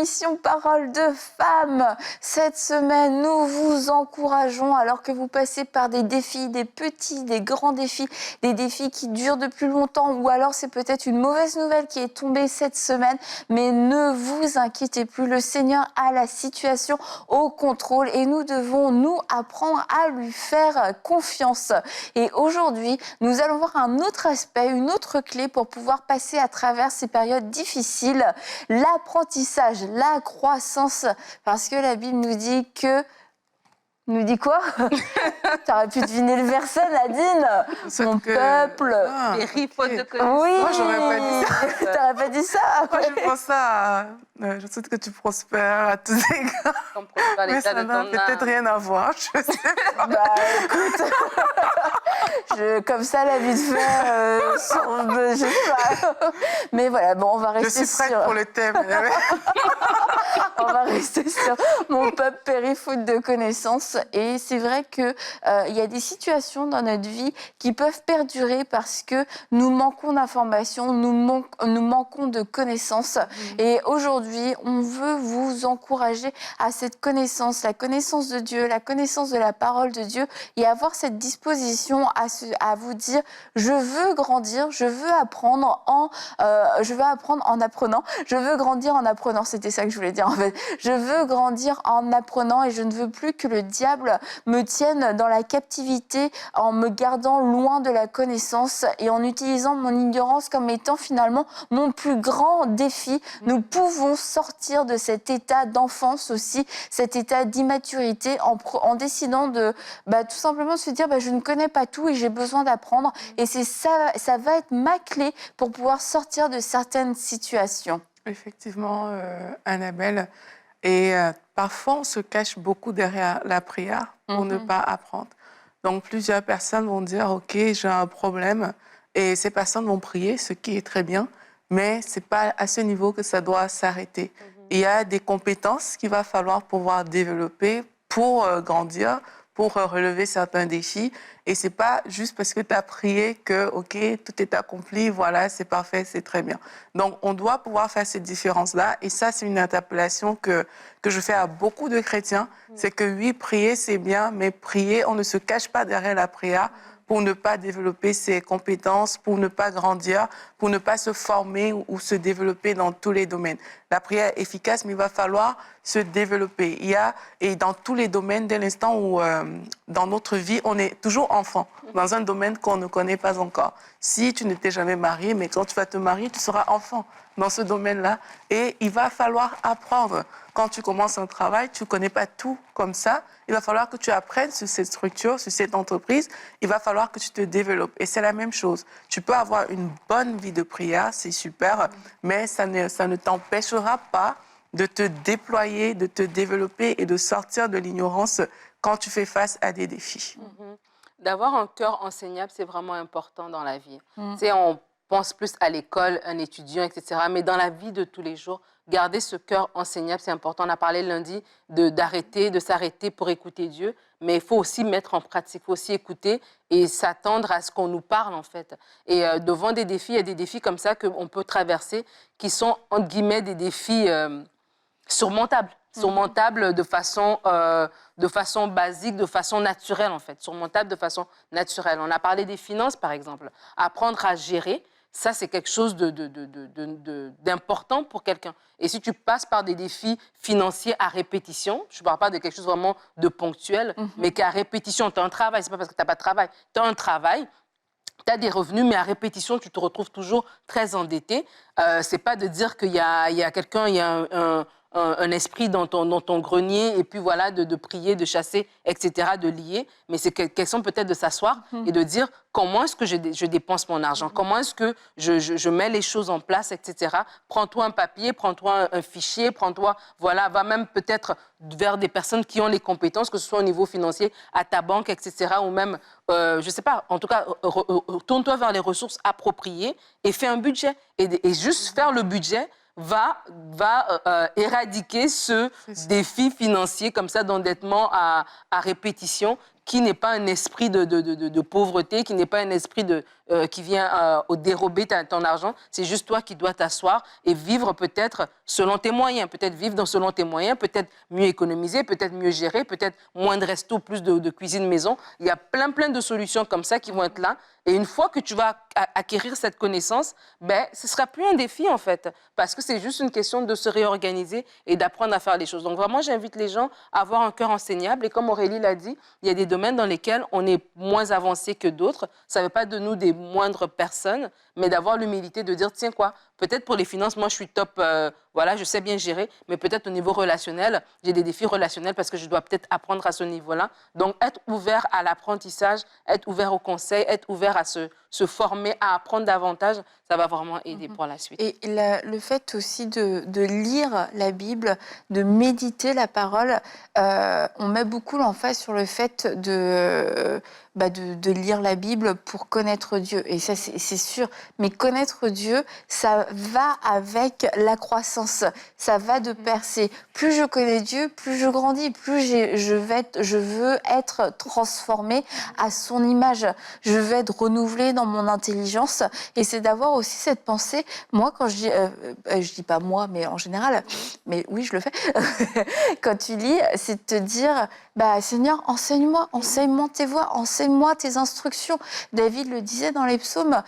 l'émission Parole de Femmes. Cette semaine, nous vous encourageons alors que vous passez par des défis, des petits, des grands défis, des défis qui durent depuis longtemps ou alors c'est peut-être une mauvaise nouvelle qui est tombée cette semaine. Mais ne vous inquiétez plus, le Seigneur a la situation au contrôle et nous devons nous apprendre à lui faire confiance. Et aujourd'hui, nous allons voir un autre aspect, une autre clé pour pouvoir passer à travers ces périodes difficiles, l'apprentissage, la croissance, parce que la Bible nous dit que... Nous dit quoi? T'aurais pu deviner le verset, Nadine. Mon peuple. Périt faute de connaissance. Oui. Moi, j'aurais pas dit ça. T'aurais pas dit ça? Moi, je pense à... je souhaite que tu prospères à tous égards. Comme prospère Mais l'état ça de n'a ton peut-être âme. rien à voir, je sais pas. Bah écoute, comme ça la vie de fait, je sais pas. Mais voilà, bon, on va Je rester suis prête sur... pour le thème. On va rester sur mon peuple périt faute de connaissances. Et c'est vrai qu'il y a des situations dans notre vie qui peuvent perdurer parce que nous manquons d'informations, nous manquons de connaissances. Et aujourd'hui, on veut vous encourager à cette connaissance, la connaissance de Dieu, la connaissance de la parole de Dieu et avoir cette disposition à vous dire je veux grandir, je veux apprendre en apprenant, je veux grandir en apprenant, c'était ça que je voulais dire en fait. Je veux grandir en apprenant et je ne veux plus que le diable me tienne dans la captivité en me gardant loin de la connaissance et en utilisant mon ignorance comme étant finalement mon plus grand défi. Nous pouvons sortir de cet état d'enfance aussi, cet état d'immaturité en décidant de tout simplement se dire je ne connais pas tout et j'ai besoin d'apprendre. Et c'est ça va être ma clé pour pouvoir sortir de certaines situations. Effectivement, Annabelle. Et parfois, on se cache beaucoup derrière la prière pour ne pas apprendre. Donc, plusieurs personnes vont dire, OK, j'ai un problème. Et ces personnes vont prier, ce qui est très bien. Mais ce n'est pas à ce niveau que ça doit s'arrêter. Il y a des compétences qu'il va falloir pouvoir développer pour grandir, pour relever certains défis. Et ce n'est pas juste parce que tu as prié que, OK, tout est accompli, voilà, c'est parfait, c'est très bien. Donc, on doit pouvoir faire cette différence-là. Et ça, c'est une interpellation que je fais à beaucoup de chrétiens. C'est que oui, prier, c'est bien, mais prier, on ne se cache pas derrière la prière pour ne pas développer ses compétences, pour ne pas grandir, pour ne pas se former ou se développer dans tous les domaines. La prière est efficace, mais il va falloir se développer. Et dans tous les domaines, dès l'instant où, dans notre vie, on est toujours enfant, dans un domaine qu'on ne connaît pas encore. Si tu ne t'es jamais marié, mais quand tu vas te marier, tu seras enfant dans ce domaine-là. Et il va falloir apprendre. Quand tu commences un travail, tu ne connais pas tout comme ça. Il va falloir que tu apprennes sur cette structure, sur cette entreprise. Il va falloir que tu te développes. Et c'est la même chose. Tu peux avoir une bonne vie de prière, c'est super, mais ça ne t'empêchera pas de te déployer, de te développer et de sortir de l'ignorance quand tu fais face à des défis. D'avoir un cœur enseignable, c'est vraiment important dans la vie. Tu sais, on pense plus à l'école, un étudiant, etc. Mais dans la vie de tous les jours, garder ce cœur enseignable, c'est important. On a parlé lundi de s'arrêter pour écouter Dieu, mais il faut aussi mettre en pratique, il faut aussi écouter et s'attendre à ce qu'on nous parle, en fait. Et devant des défis, il y a des défis comme ça qu'on peut traverser qui sont, entre guillemets, des défis surmontables. Surmontable de façon basique, de façon naturelle, en fait. Surmontable de façon naturelle. On a parlé des finances, par exemple. Apprendre à gérer, ça, c'est quelque chose d'important pour quelqu'un. Et si tu passes par des défis financiers à répétition, je ne parle pas de quelque chose vraiment de ponctuel, mais qu'à répétition, tu as un travail, ce n'est pas parce que tu n'as pas de travail, tu as un travail, tu as des revenus, mais à répétition, tu te retrouves toujours très endetté. Ce n'est pas de dire qu'il y a quelqu'un, il y a un esprit dans ton grenier, et puis voilà, de prier, de chasser, etc., de lier. Mais c'est question peut-être de s'asseoir et de dire comment est-ce que je dépense mon argent, comment est-ce que je mets les choses en place, etc. Prends-toi un papier, prends-toi un fichier, voilà, va même peut-être vers des personnes qui ont les compétences, que ce soit au niveau financier, à ta banque, etc., ou même, je ne sais pas, en tout cas, tourne-toi vers les ressources appropriées et fais un budget. Et juste faire le budget va éradiquer ce défi financier comme ça d'endettement à répétition qui n'est pas un esprit de pauvreté, qui n'est pas un esprit qui vient dérober ton argent. C'est juste toi qui dois t'asseoir et vivre peut-être selon tes moyens. Peut-être vivre selon tes moyens, peut-être mieux économiser, peut-être mieux gérer, peut-être moins de resto, plus de cuisine maison. Il y a plein de solutions comme ça qui vont être là. Et une fois que tu vas acquérir cette connaissance, ben, ce ne sera plus un défi, en fait, parce que c'est juste une question de se réorganiser et d'apprendre à faire les choses. Donc, vraiment, j'invite les gens à avoir un cœur enseignable. Et comme Aurélie l'a dit, il y a des domaines dans lesquels on est moins avancé que d'autres. Ça ne veut pas de nous des moindres personnes, mais d'avoir l'humilité de dire, tiens quoi, peut-être pour les finances, moi, je suis top, voilà, je sais bien gérer, mais peut-être au niveau relationnel, j'ai des défis relationnels parce que je dois peut-être apprendre à ce niveau-là. Donc, être ouvert à l'apprentissage, être ouvert au conseil, être ouvert à se former, à apprendre davantage, ça va vraiment aider pour la suite. Et le fait aussi de lire la Bible, de méditer la parole, on met beaucoup l'emphase sur le fait de lire la Bible pour connaître Dieu. Et ça, c'est sûr. Mais connaître Dieu, ça va avec la croissance. Ça va de percer. Plus je connais Dieu, plus je grandis, plus je veux être transformée à son image. Je veux être renouvelée dans mon intelligence. Et c'est d'avoir aussi cette pensée. Moi, quand je dis pas moi, mais en général, mais oui, je le fais. Quand tu lis, c'est de te dire, Seigneur, enseigne-moi tes voies, enseigne-moi tes instructions. David le disait dans les psaumes,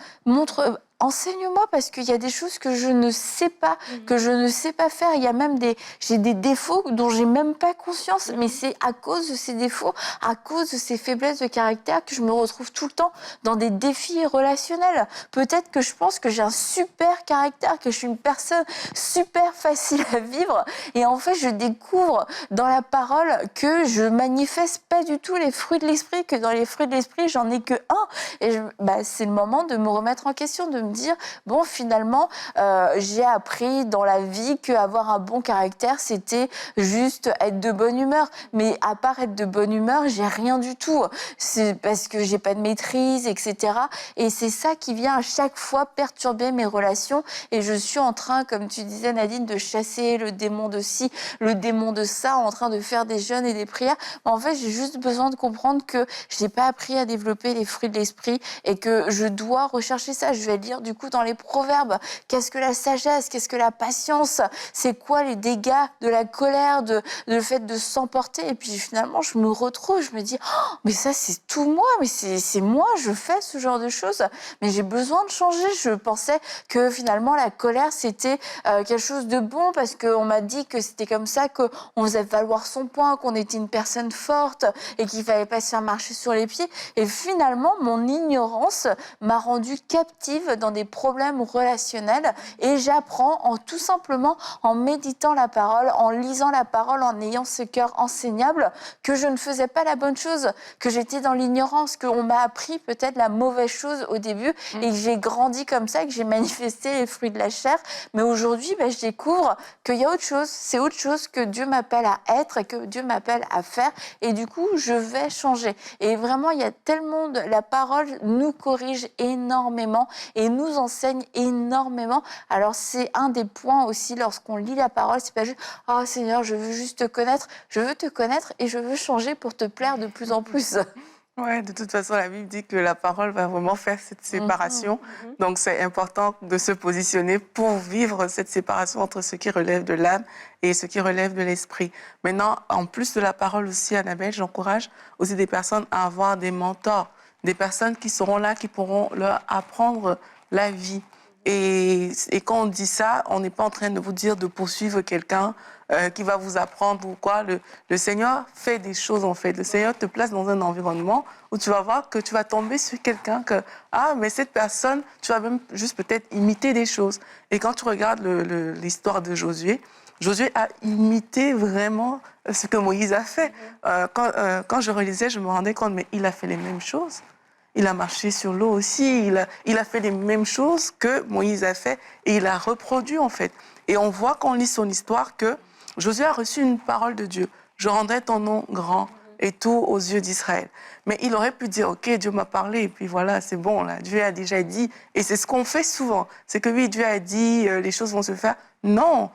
enseigne-moi parce qu'il y a des choses que je ne sais pas, que je ne sais pas faire. Il y a même j'ai des défauts dont j'ai même pas conscience, mais c'est à cause de ces défauts, à cause de ces faiblesses de caractère que je me retrouve tout le temps dans des défis relationnels. Peut-être que je pense que j'ai un super caractère, que je suis une personne super facile à vivre, et en fait je découvre dans la parole que je manifeste pas du tout les fruits de l'esprit, que dans les fruits de l'esprit j'en ai que un. Et c'est le moment de me remettre en question, de me dire, bon, finalement, j'ai appris dans la vie qu'avoir un bon caractère, c'était juste être de bonne humeur. Mais à part être de bonne humeur, j'ai rien du tout. C'est parce que j'ai pas de maîtrise, etc. Et c'est ça qui vient à chaque fois perturber mes relations. Et je suis en train, comme tu disais, Nadine, de chasser le démon de ci, le démon de ça, en train de faire des jeûnes et des prières. Mais en fait, j'ai juste besoin de comprendre que je n'ai pas appris à développer les fruits de l'esprit et que je dois rechercher ça. Je vais lire du coup dans les proverbes, qu'est-ce que la sagesse, qu'est-ce que la patience, c'est quoi les dégâts de la colère, de le fait de s'emporter. Et puis finalement, je me retrouve, je me dis, oh, mais ça c'est tout moi, mais c'est moi, je fais ce genre de choses, mais j'ai besoin de changer. Je pensais que finalement la colère c'était quelque chose de bon parce qu'on m'a dit que c'était comme ça qu'on faisait valoir son point, qu'on était une personne forte et qu'il fallait pas se faire marcher sur les pieds. Et finalement, mon ignorance m'a rendue captive dans des problèmes relationnels, et j'apprends tout simplement en méditant la parole, en lisant la parole, en ayant ce cœur enseignable, que je ne faisais pas la bonne chose, que j'étais dans l'ignorance, qu'on m'a appris peut-être la mauvaise chose au début et que j'ai grandi comme ça, que j'ai manifesté les fruits de la chair. Mais aujourd'hui, je découvre qu'il y a autre chose, c'est autre chose que Dieu m'appelle à être et que Dieu m'appelle à faire, et du coup, je vais changer. Et vraiment, il y a tellement la parole nous corrige énormément et nous enseigne énormément. Alors c'est un des points aussi lorsqu'on lit la parole, c'est pas juste « Oh Seigneur, je veux juste te connaître », je veux te connaître et je veux changer pour te plaire de plus en plus. Ouais, de toute façon, la Bible dit que la parole va vraiment faire cette séparation. Donc, c'est important de se positionner pour vivre cette séparation entre ce qui relève de l'âme et ce qui relève de l'esprit. Maintenant, en plus de la parole aussi, Annabelle, j'encourage aussi des personnes à avoir des mentors, des personnes qui seront là, qui pourront leur apprendre la vie. Et quand on dit ça, on n'est pas en train de vous dire de poursuivre quelqu'un qui va vous apprendre ou quoi. Le Seigneur fait des choses, en fait. Le Seigneur te place dans un environnement où tu vas voir que tu vas tomber sur quelqu'un que, mais cette personne, tu vas même juste peut-être imiter des choses. Et quand tu regardes l'histoire de Josué, Josué a imité vraiment ce que Moïse a fait. Quand je relisais, je me rendais compte, mais il a fait les mêmes choses. Il a marché sur l'eau aussi, il a fait les mêmes choses que Moïse a fait et il a reproduit en fait. Et on voit quand on lit son histoire que Josué a reçu une parole de Dieu. Je rendrai ton nom grand, et tout aux yeux d'Israël. Mais il aurait pu dire, OK, Dieu m'a parlé, et puis voilà, c'est bon, là, Dieu a déjà dit. Et c'est ce qu'on fait souvent. C'est que oui, Dieu a dit, les choses vont se faire. Non,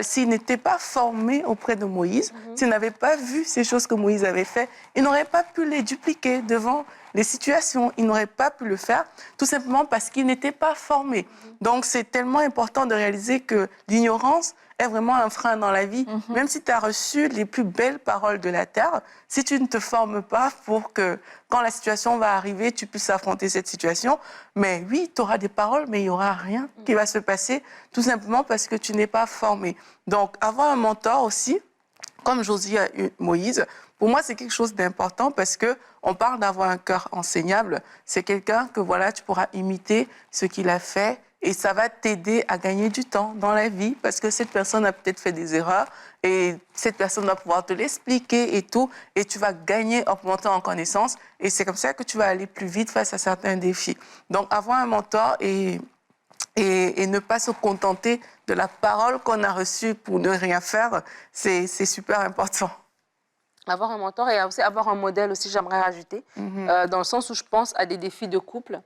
s'il n'était pas formé auprès de Moïse, s'il n'avait pas vu ces choses que Moïse avait fait, il n'aurait pas pu les dupliquer devant les situations. Il n'aurait pas pu le faire, tout simplement parce qu'il n'était pas formé. Donc, c'est tellement important de réaliser que l'ignorance est vraiment un frein dans la vie. Même si tu as reçu les plus belles paroles de la terre, si tu ne te formes pas pour que, quand la situation va arriver, tu puisses affronter cette situation, mais oui, tu auras des paroles, mais il n'y aura rien qui va se passer, tout simplement parce que tu n'es pas formé. Donc, avoir un mentor aussi, comme Josué a eu Moïse, pour moi, c'est quelque chose d'important parce qu'on parle d'avoir un cœur enseignable. C'est quelqu'un que voilà, tu pourras imiter ce qu'il a fait et ça va t'aider à gagner du temps dans la vie parce que cette personne a peut-être fait des erreurs et cette personne va pouvoir te l'expliquer et tout et tu vas gagner en montant en connaissance et c'est comme ça que tu vas aller plus vite face à certains défis. Donc, avoir un mentor et ne pas se contenter de la parole qu'on a reçue pour ne rien faire, c'est super important. Avoir un mentor et aussi avoir un modèle aussi, j'aimerais rajouter, dans le sens où je pense à des défis de couple,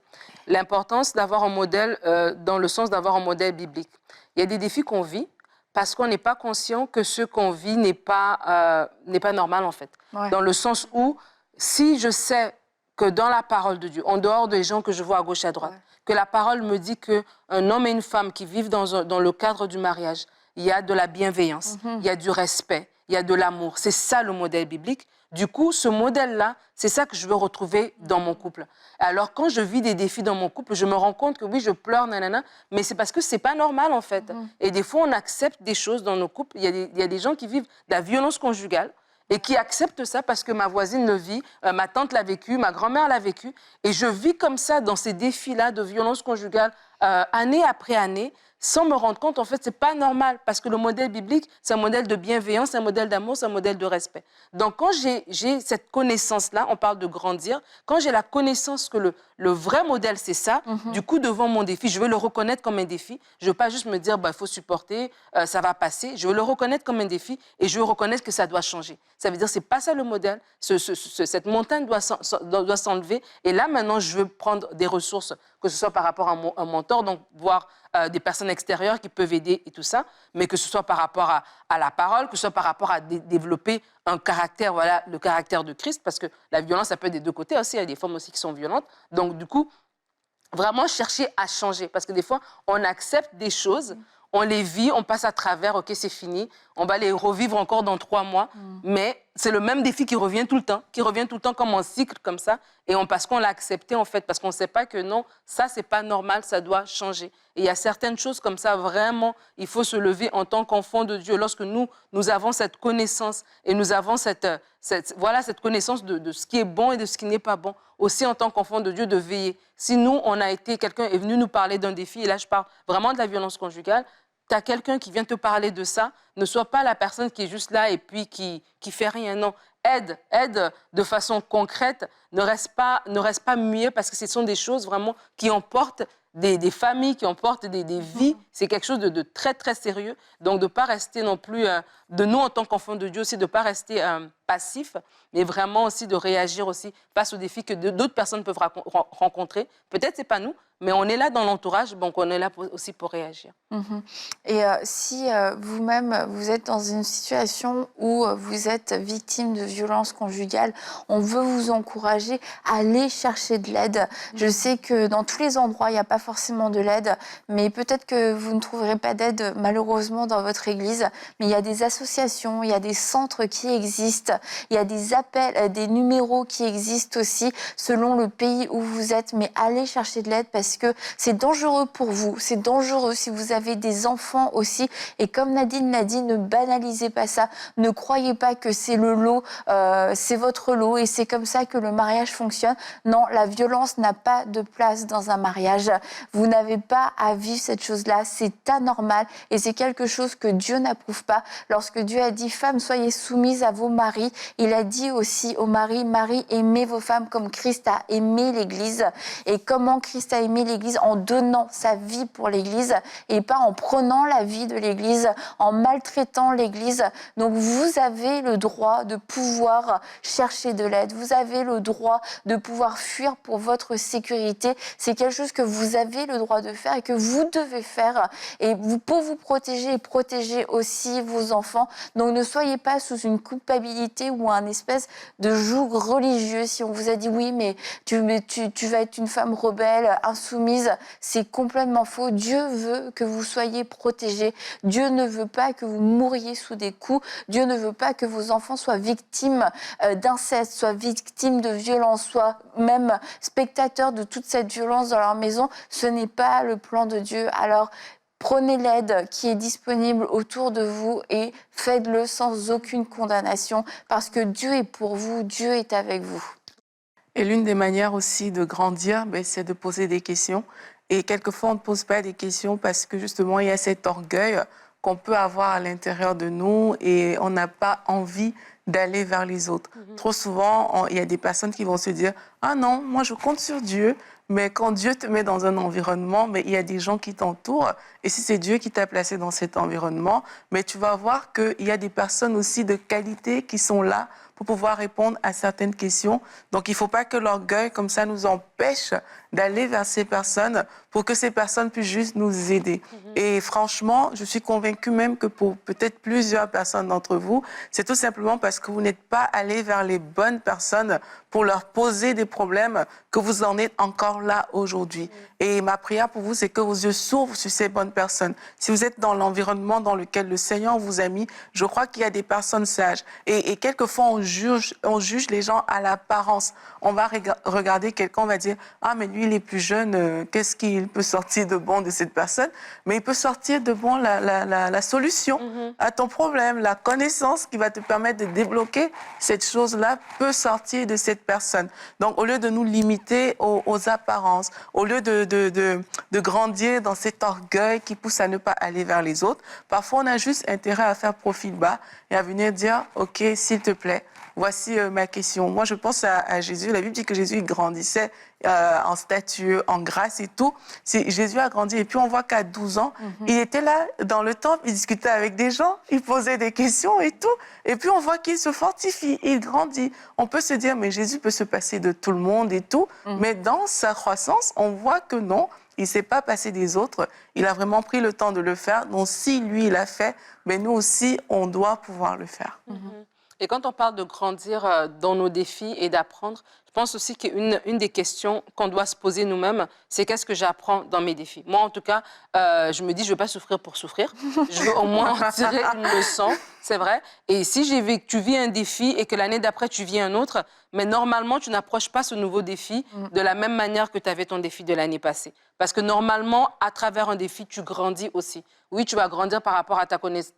l'importance d'avoir un modèle dans le sens d'avoir un modèle biblique. Il y a des défis qu'on vit parce qu'on n'est pas conscient que ce qu'on vit n'est pas normal en fait. Ouais. Dans le sens où, si je sais que dans la parole de Dieu, en dehors des gens que je vois à gauche et à droite, que la parole me dit qu'un homme et une femme qui vivent dans le cadre du mariage, il y a de la bienveillance, il y a du respect, il y a de l'amour. C'est ça le modèle biblique. Du coup, ce modèle-là, c'est ça que je veux retrouver dans mon couple. Alors, quand je vis des défis dans mon couple, je me rends compte que oui, je pleure, nanana, mais c'est parce que c'est pas normal, en fait. Et des fois, on accepte des choses dans nos couples. Il y a des gens qui vivent de la violence conjugale et qui acceptent ça parce que ma voisine le vit, ma tante l'a vécu, ma grand-mère l'a vécu. Et je vis comme ça dans ces défis-là de violence conjugale, année après année, sans me rendre compte, en fait, c'est pas normal parce que le modèle biblique, c'est un modèle de bienveillance, c'est un modèle d'amour, c'est un modèle de respect. Donc, quand j'ai cette connaissance-là, on parle de grandir, quand j'ai la connaissance que le vrai modèle, c'est ça, du coup, devant mon défi, je veux le reconnaître comme un défi. Je veux pas juste me dire, bah, il faut supporter, ça va passer. Je veux le reconnaître comme un défi et je veux reconnaître que ça doit changer. Ça veut dire, c'est pas ça le modèle. Cette montagne doit s'enlever. Et là, maintenant, je veux prendre des ressources, que ce soit par rapport à un mentor, donc voir des personnes extérieures qui peuvent aider et tout ça, mais que ce soit par rapport à la parole, que ce soit par rapport à développer un caractère, voilà, le caractère de Christ, parce que la violence, ça peut être des deux côtés aussi, il y a des femmes aussi qui sont violentes. Donc, du coup, vraiment chercher à changer, parce que des fois, on accepte des choses, on les vit, on passe à travers, OK, c'est fini, on va les revivre encore dans 3 mois, mais c'est le même défi qui revient tout le temps comme un cycle comme ça, et parce qu'on l'a accepté en fait, parce qu'on ne sait pas que non, ça c'est pas normal, ça doit changer. Et il y a certaines choses comme ça, vraiment, il faut se lever en tant qu'enfant de Dieu, lorsque nous avons cette connaissance, et nous avons cette connaissance de ce qui est bon et de ce qui n'est pas bon, aussi en tant qu'enfant de Dieu, de veiller. Si nous, quelqu'un est venu nous parler d'un défi, et là je parle vraiment de la violence conjugale, tu as quelqu'un qui vient te parler de ça, ne sois pas la personne qui est juste là et puis qui fait rien. Non, aide de façon concrète, ne reste pas muet parce que ce sont des choses vraiment qui emportent des familles, qui emportent des vies. C'est quelque chose de très, très sérieux. Donc, de ne pas rester non plus, de nous en tant qu'enfants de Dieu aussi, de ne pas rester passif, mais vraiment aussi de réagir aussi face aux défis que d'autres personnes peuvent rencontrer. Peut-être ce n'est pas nous, mais on est là dans l'entourage, donc on est là aussi pour réagir. Et si vous-même, vous êtes dans une situation où vous êtes victime de violences conjugales, on veut vous encourager à aller chercher de l'aide. Je sais que dans tous les endroits, il n'y a pas forcément de l'aide, mais peut-être que vous ne trouverez pas d'aide, malheureusement, dans votre église. Mais il y a des associations, il y a des centres qui existent, il y a des appels, des numéros qui existent aussi, selon le pays où vous êtes. Mais allez chercher de l'aide parce que c'est dangereux pour vous, c'est dangereux si vous avez des enfants aussi. Et comme Nadine l'a dit, ne banalisez pas ça, ne croyez pas que c'est le lot, c'est votre lot et c'est comme ça que le mariage fonctionne. Non, la violence n'a pas de place dans un mariage Vous n'avez pas à vivre cette chose-là. C'est anormal et c'est quelque chose que Dieu n'approuve pas. Lorsque Dieu a dit « Femmes, soyez soumises à vos maris », il a dit aussi aux maris « Marie, aimez vos femmes comme Christ a aimé l'Église ». Et comment Christ a aimé l'Église? En donnant sa vie pour l'Église et pas en prenant la vie de l'Église, en maltraitant l'Église. Donc vous avez le droit de pouvoir chercher de l'aide. Vous avez le droit de pouvoir fuir pour votre sécurité. C'est quelque chose que vous avez le droit de faire et que vous devez faire. Et pour vous protéger et protéger aussi vos enfants. Donc ne soyez pas sous une culpabilité ou un espèce de joug religieux. Si on vous a dit oui, mais tu vas être une femme rebelle, insoumise, c'est complètement faux. Dieu veut que vous soyez protégés. Dieu ne veut pas que vous mouriez sous des coups. Dieu ne veut pas que vos enfants soient victimes d'inceste, soient victimes de violence, soient même spectateurs de toute cette violence dans leur maison. Ce n'est pas le plan de Dieu. Alors, prenez l'aide qui est disponible autour de vous et faites-le sans aucune condamnation parce que Dieu est pour vous, Dieu est avec vous. Et l'une des manières aussi de grandir, c'est de poser des questions. Et quelquefois, on ne pose pas des questions parce que justement, il y a cet orgueil qu'on peut avoir à l'intérieur de nous et on n'a pas envie d'aller vers les autres. Trop souvent, il y a des personnes qui vont se dire « Ah non, moi je compte sur Dieu ». Mais quand Dieu te met dans un environnement, il y a des gens qui t'entourent. Et si c'est Dieu qui t'a placé dans cet environnement, tu vas voir qu'il y a des personnes aussi de qualité qui sont là pour pouvoir répondre à certaines questions. Donc, il ne faut pas que l'orgueil, comme ça, nous empêche d'aller vers ces personnes pour que ces personnes puissent juste nous aider. Et franchement, je suis convaincue même que pour peut-être plusieurs personnes d'entre vous, c'est tout simplement parce que vous n'êtes pas allé vers les bonnes personnes pour leur poser des problèmes que vous en êtes encore là aujourd'hui. Et ma prière pour vous, c'est que vos yeux s'ouvrent sur ces bonnes personnes. Si vous êtes dans l'environnement dans lequel le Seigneur vous a mis, je crois qu'il y a des personnes sages. Et quelquefois, on juge les gens à l'apparence. On va regarder quelqu'un, on va dire « Ah, mais lui, il est plus jeune, qu'est-ce qu'il peut sortir de bon de cette personne ?» Mais il peut sortir de bon la solution à ton problème, la connaissance qui va te permettre de débloquer cette chose-là peut sortir de cette personne. Donc, au lieu de nous limiter aux apparences, au lieu de grandir dans cet orgueil qui pousse à ne pas aller vers les autres, parfois on a juste intérêt à faire profil bas et à venir dire « Ok, s'il te plaît, voici ma question. » Moi, je pense à Jésus. La Bible dit que Jésus il grandissait en stature, en grâce et tout. Jésus a grandi. Et puis, on voit qu'à 12 ans, il était là dans le temple, il discutait avec des gens, il posait des questions et tout. Et puis, on voit qu'il se fortifie, il grandit. On peut se dire, mais Jésus peut se passer de tout le monde et tout. Mais dans sa croissance, on voit que non, il ne s'est pas passé des autres. Il a vraiment pris le temps de le faire. Donc, si lui, il l'a fait, nous aussi, on doit pouvoir le faire. Et quand on parle de grandir dans nos défis et d'apprendre, je pense aussi qu'une des questions qu'on doit se poser nous-mêmes, c'est qu'est-ce que j'apprends dans mes défis. Moi, en tout cas, je me dis, je ne veux pas souffrir pour souffrir. Je veux au moins en tirer une leçon, c'est vrai. Et si tu vis un défi et que l'année d'après, tu vis un autre, mais normalement, tu n'approches pas ce nouveau défi de la même manière que tu avais ton défi de l'année passée. Parce que normalement, à travers un défi, tu grandis aussi. Oui, tu vas grandir par rapport à ta connaissance,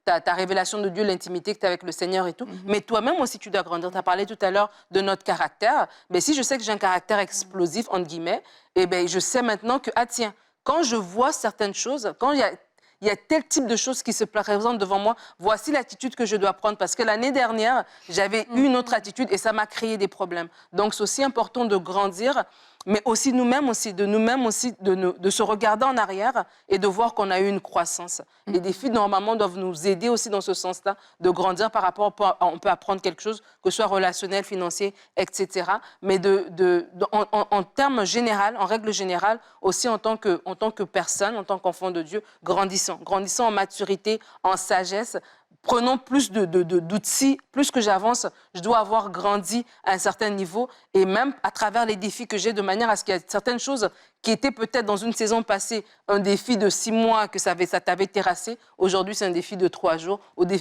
ta révélation de Dieu, l'intimité que tu as avec le Seigneur et tout. Mais toi-même aussi, tu dois grandir. Tu as parlé tout à l'heure de notre caractère. Mais si je sais que j'ai un caractère explosif, entre guillemets, je sais maintenant que, ah tiens, quand je vois certaines choses, quand il y a tel type de choses qui se présentent devant moi, voici l'attitude que je dois prendre. Parce que l'année dernière, j'avais eu une autre attitude et ça m'a créé des problèmes. Donc, c'est aussi important de grandir, mais aussi nous-mêmes aussi, de se regarder en arrière et de voir qu'on a eu une croissance. Les défis, normalement, doivent nous aider aussi dans ce sens-là, de grandir par rapport on peut apprendre quelque chose, que ce soit relationnel, financier, etc. Mais en termes général, en règle générale, aussi en tant que personne, en tant qu'enfant de Dieu, grandissons en maturité, en sagesse. Prenons plus d'outils, plus que j'avance, je dois avoir grandi à un certain niveau et même à travers les défis que j'ai, de manière à ce qu'il y ait certaines choses qui étaient peut-être dans une saison passée un défi de 6 mois que ça t'avait terrassé. Aujourd'hui, c'est un défi de 3 jours.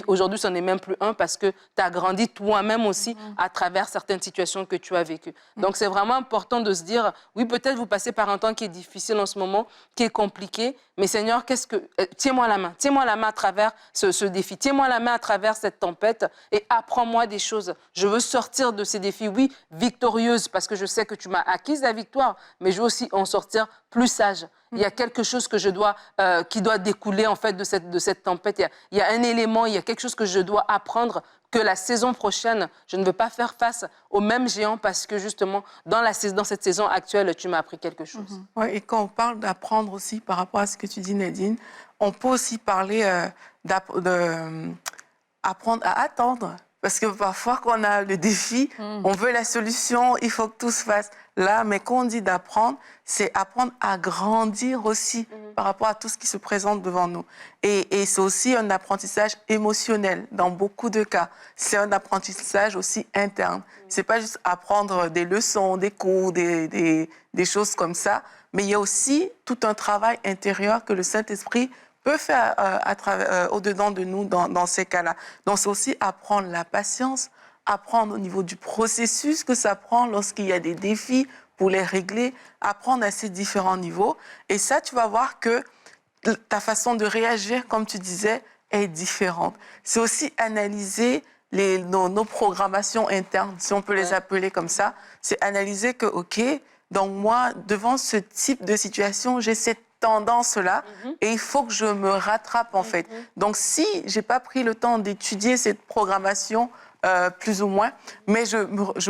Aujourd'hui, ce n'est même plus un parce que tu as grandi toi-même aussi à travers certaines situations que tu as vécues. Donc, c'est vraiment important de se dire, oui, peut-être vous passez par un temps qui est difficile en ce moment, qui est compliqué, mais Seigneur, tiens-moi la main à travers ce défi. Tiens-moi la main à travers cette tempête et apprends-moi des choses. Je veux sortir de ces défis, oui, victorieuse, parce que je sais que tu m'as acquise la victoire, mais je veux aussi en sortir plus sage. Il y a quelque chose que qui doit découler en fait de cette tempête. Il y a un élément, il y a quelque chose que je dois apprendre, que la saison prochaine, je ne veux pas faire face au même géant parce que justement, dans cette saison actuelle, tu m'as appris quelque chose. Ouais, et quand on parle d'apprendre aussi par rapport à ce que tu dis, Nadine, on peut aussi parler d'apprendre à attendre. Parce que parfois, quand on a le défi, on veut la solution, il faut que tout se fasse là. Mais quand on dit d'apprendre, c'est apprendre à grandir aussi par rapport à tout ce qui se présente devant nous. Et c'est aussi un apprentissage émotionnel dans beaucoup de cas. C'est un apprentissage aussi interne. C'est pas juste apprendre des leçons, des cours, des choses comme ça, mais il y a aussi tout un travail intérieur que le Saint-Esprit peut faire au-dedans de nous dans ces cas-là. Donc, c'est aussi apprendre la patience, apprendre au niveau du processus que ça prend lorsqu'il y a des défis pour les régler, apprendre à ces différents niveaux. Et ça, tu vas voir que ta façon de réagir, comme tu disais, est différente. C'est aussi analyser nos programmations internes, si on peut les appeler comme ça. C'est analyser que, OK, donc moi, devant ce type de situation, j'ai cette tendance-là et il faut que je me rattrape en fait. Donc si j'ai pas pris le temps d'étudier cette programmation plus ou moins, mais je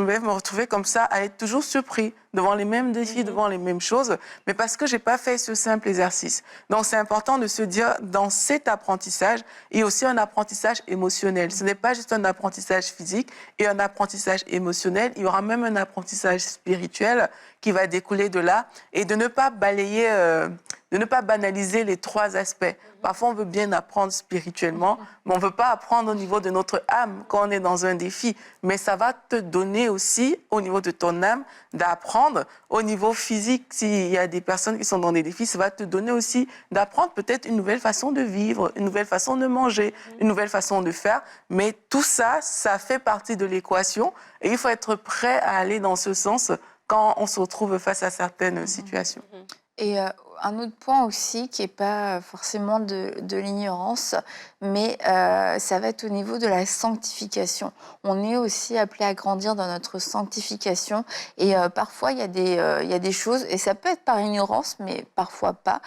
vais me retrouver comme ça à être toujours surpris devant les mêmes défis, devant les mêmes choses, mais parce que j'ai pas fait ce simple exercice. Donc c'est important de se dire dans cet apprentissage, il y a aussi un apprentissage émotionnel. Ce n'est pas juste un apprentissage physique et un apprentissage émotionnel, il y aura même un apprentissage spirituel qui va découler de là et de ne pas balayer, de ne pas banaliser les trois aspects. Parfois, on veut bien apprendre spirituellement, mais on ne veut pas apprendre au niveau de notre âme quand on est dans un défi. Mais ça va te donner aussi, au niveau de ton âme, d'apprendre. Au niveau physique, s'il y a des personnes qui sont dans des défis, ça va te donner aussi d'apprendre peut-être une nouvelle façon de vivre, une nouvelle façon de manger, une nouvelle façon de faire. Mais tout ça, ça fait partie de l'équation. Et il faut être prêt à aller dans ce sens quand on se retrouve face à certaines situations. Et un autre point aussi qui n'est pas forcément de l'ignorance, mais ça va être au niveau de la sanctification. On est aussi appelé à grandir dans notre sanctification et parfois il y a des choses, et ça peut être par ignorance, mais parfois pas,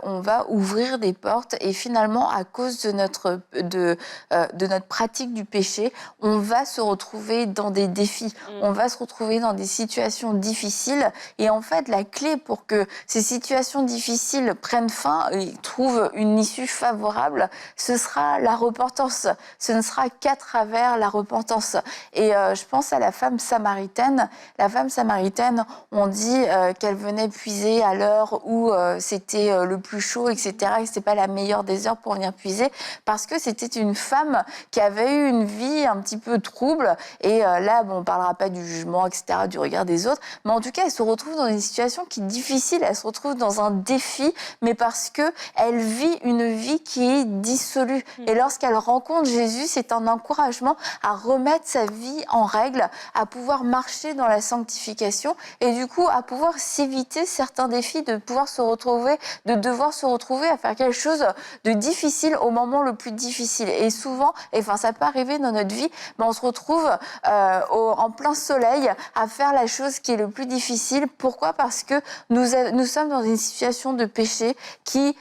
on va ouvrir des portes et finalement à cause de notre pratique du péché, on va se retrouver dans des défis, on va se retrouver dans des situations difficiles et en fait la clé pour que ces situations difficiles prennent fin et trouvent une issue favorable, ce sera la repentance. Ce ne sera qu'à travers la repentance. Et je pense à la femme samaritaine. La femme samaritaine, on dit qu'elle venait puiser à l'heure où c'était le plus chaud, etc. Et c'était pas la meilleure des heures pour venir puiser parce que c'était une femme qui avait eu une vie un petit peu trouble. Et là, bon, on parlera pas du jugement, etc., du regard des autres. Mais en tout cas, elle se retrouve dans une situation qui est difficile. Elle se retrouve dans un défi, mais parce qu'elle vit une vie qui est dissolue. Et lorsqu'elle rencontre Jésus, c'est un encouragement à remettre sa vie en règle, à pouvoir marcher dans la sanctification et du coup à pouvoir s'éviter certains défis, de devoir se retrouver à faire quelque chose de difficile au moment le plus difficile. Et souvent, ça peut arriver dans notre vie, mais on se retrouve en plein soleil à faire la chose qui est le plus difficile. Pourquoi ? Parce que nous sommes dans une situation de péché qui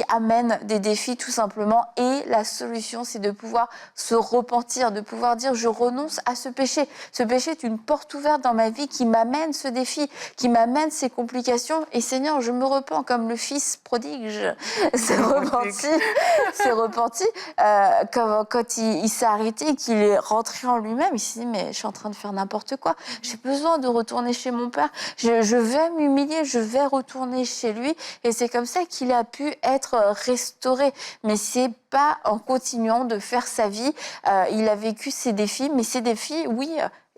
amène des défis tout simplement, et la solution c'est de pouvoir se repentir, de pouvoir dire je renonce à ce péché. Ce péché est une porte ouverte dans ma vie qui m'amène ce défi, qui m'amène ces complications, et Seigneur, je me repens comme le fils prodigue s'est repenti quand il s'est arrêté et qu'il est rentré en lui-même. Il s'est dit mais je suis en train de faire n'importe quoi, j'ai besoin de retourner chez mon père, je vais m'humilier, je vais retourner chez lui, et c'est comme ça qu'il a pu être restauré. Mais c'est pas en continuant de faire sa vie. Il a vécu ses défis, mais ces défis, oui,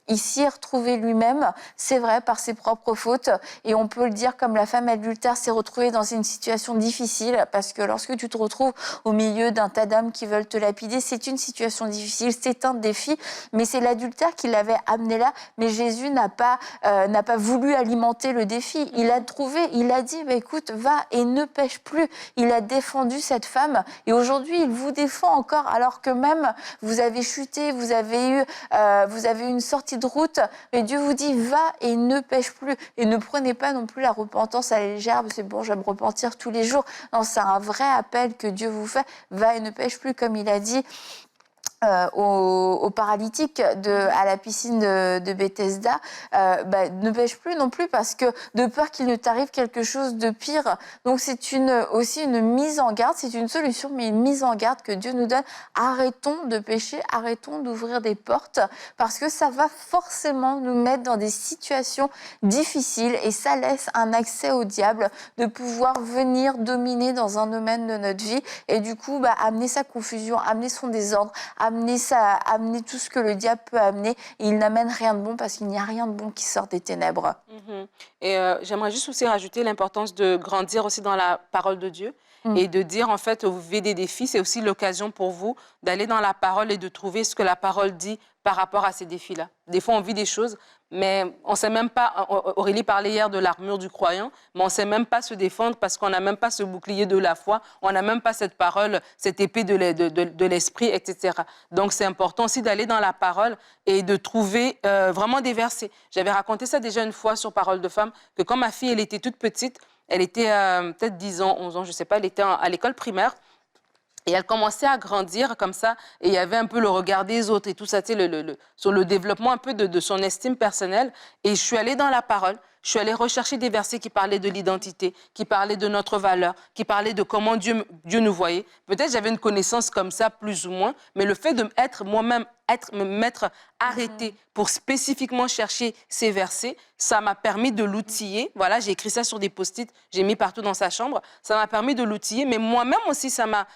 il s'y est retrouvé lui-même, c'est vrai, par ses propres fautes. Et on peut le dire comme la femme adultère s'est retrouvée dans une situation difficile, parce que lorsque tu te retrouves au milieu d'un tas d'hommes qui veulent te lapider, c'est une situation difficile, c'est un défi, mais c'est l'adultère qui l'avait amené là. Mais Jésus n'a pas voulu alimenter le défi. Il a trouvé, il a dit, bah, écoute, va et ne pêche plus. Il a défendu cette femme et aujourd'hui, il vous défend encore, alors que même vous avez chuté, vous avez eu une sortie de route, mais Dieu vous dit, va et ne pêche plus. Et ne prenez pas non plus la repentance à la légère, c'est bon, je vais me repentir tous les jours. Non, c'est un vrai appel que Dieu vous fait, va et ne pêche plus, comme il a dit aux paralytiques à la piscine de Bethesda, ne pêche plus non plus parce que de peur qu'il ne t'arrive quelque chose de pire. Donc c'est aussi une mise en garde, c'est une solution, mais une mise en garde que Dieu nous donne. Arrêtons de pécher, arrêtons d'ouvrir des portes parce que ça va forcément nous mettre dans des situations difficiles et ça laisse un accès au diable de pouvoir venir dominer dans un domaine de notre vie et du coup amener sa confusion, amener son désordre, amener tout ce que le diable peut amener. Et il n'amène rien de bon parce qu'il n'y a rien de bon qui sort des ténèbres. Et j'aimerais juste aussi rajouter l'importance de grandir aussi dans la parole de Dieu. Et de dire, en fait, vous vivez des défis, c'est aussi l'occasion pour vous d'aller dans la parole et de trouver ce que la parole dit par rapport à ces défis-là. Des fois, on vit des choses, mais on ne sait même pas, Aurélie parlait hier de l'armure du croyant, mais on ne sait même pas se défendre parce qu'on n'a même pas ce bouclier de la foi, on n'a même pas cette parole, cette épée de l'esprit, etc. Donc, c'est important aussi d'aller dans la parole et de trouver vraiment des versets. J'avais raconté ça déjà une fois sur Parole de femme, que quand ma fille, elle était toute petite, elle était peut-être 10 ans, 11 ans, je ne sais pas, elle était à l'école primaire. Et elle commençait à grandir comme ça. Et il y avait un peu le regard des autres et tout ça, tu sais, sur le développement un peu de son estime personnelle. Et je suis allée dans la parole. Je suis allée rechercher des versets qui parlaient de l'identité, qui parlaient de notre valeur, qui parlaient de comment Dieu nous voyait. Peut-être j'avais une connaissance comme ça, plus ou moins, mais le fait de me m'être arrêtée pour spécifiquement chercher ces versets, ça m'a permis de l'outiller. Voilà, j'ai écrit ça sur des post-it, j'ai mis partout dans sa chambre. Ça m'a permis de l'outiller, mais moi-même aussi, ça m'a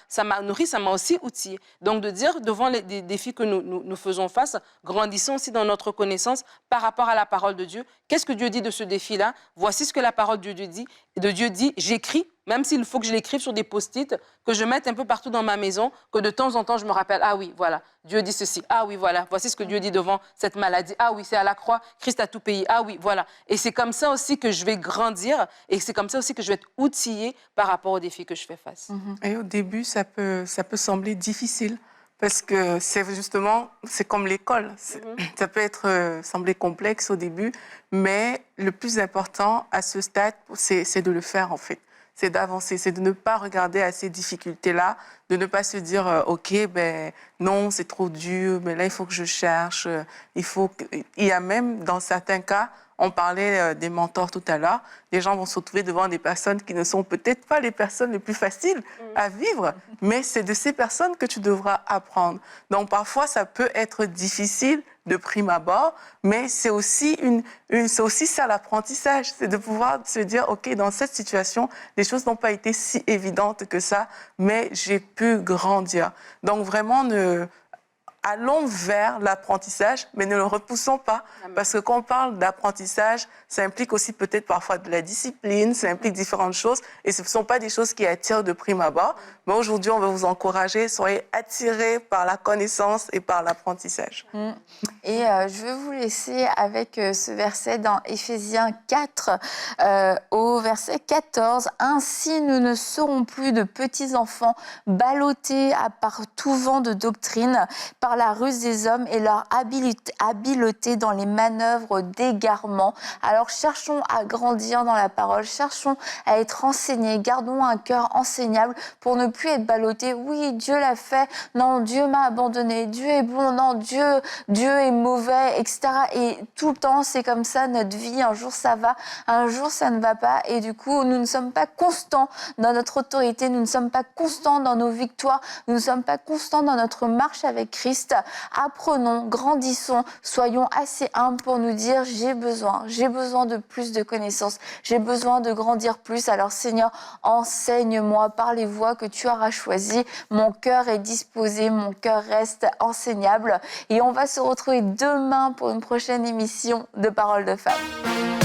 nourri, ça m'a aussi outillé. Donc, de dire, devant les défis que nous faisons face, grandissons aussi dans notre connaissance par rapport à la parole de Dieu. Qu'est-ce que Dieu dit de ce défi-là? Voici ce que la parole de Dieu dit. J'écris, même s'il faut que je l'écrive sur des post-it, que je mette un peu partout dans ma maison, que de temps en temps, je me rappelle, ah oui, voilà, Dieu dit ceci. Ah oui, voilà, voici ce que Dieu dit devant cette maladie. Ah oui, c'est à la croix, Christ a tout payé. Ah oui, voilà. Et c'est comme ça aussi que je vais grandir et c'est comme ça aussi que je vais être outillée par rapport aux défis que je fais face. Et au début, ça peut sembler difficile parce que c'est comme l'école. Ça peut sembler complexe au début, mais le plus important à ce stade, c'est de le faire en fait. C'est d'avancer, c'est de ne pas regarder à ces difficultés-là, de ne pas se dire OK, non, c'est trop dur, mais là il faut que je cherche. Il y a même dans certains cas, on parlait des mentors tout à l'heure, les gens vont se retrouver devant des personnes qui ne sont peut-être pas les personnes les plus faciles à vivre, mais c'est de ces personnes que tu devras apprendre. Donc parfois ça peut être difficile de prime abord, mais c'est aussi ça l'apprentissage, c'est de pouvoir se dire, OK, dans cette situation, les choses n'ont pas été si évidentes que ça, mais j'ai pu grandir. Donc vraiment, allons vers l'apprentissage, mais ne le repoussons pas. Parce que quand on parle d'apprentissage, ça implique aussi peut-être parfois de la discipline, ça implique différentes choses, et ce ne sont pas des choses qui attirent de prime abord. Mais aujourd'hui, on va vous encourager, soyez attirés par la connaissance et par l'apprentissage. Et je veux vous laisser avec ce verset dans Éphésiens 4, au verset 14. « Ainsi, nous ne serons plus de petits enfants, ballottés par tout vent de doctrine, par la ruse des hommes et leur habileté dans les manœuvres d'égarement. » Alors cherchons à grandir dans la parole, cherchons à être enseignés, gardons un cœur enseignable pour ne plus être ballottés. Oui, Dieu l'a fait, non, Dieu m'a abandonné, Dieu est bon, non, Dieu est mauvais, etc. Et tout le temps, c'est comme ça notre vie. Un jour, ça va, un jour, ça ne va pas. Et du coup, nous ne sommes pas constants dans notre autorité, nous ne sommes pas constants dans nos victoires, nous ne sommes pas constants dans notre marche avec Christ. Apprenons, grandissons, soyons assez humbles pour nous dire j'ai besoin de plus de connaissances, j'ai besoin de grandir plus. Alors Seigneur, enseigne-moi par les voies que tu auras choisies. Mon cœur est disposé, mon cœur reste enseignable. Et on va se retrouver retrouver demain pour une prochaine émission de Paroles de Femmes.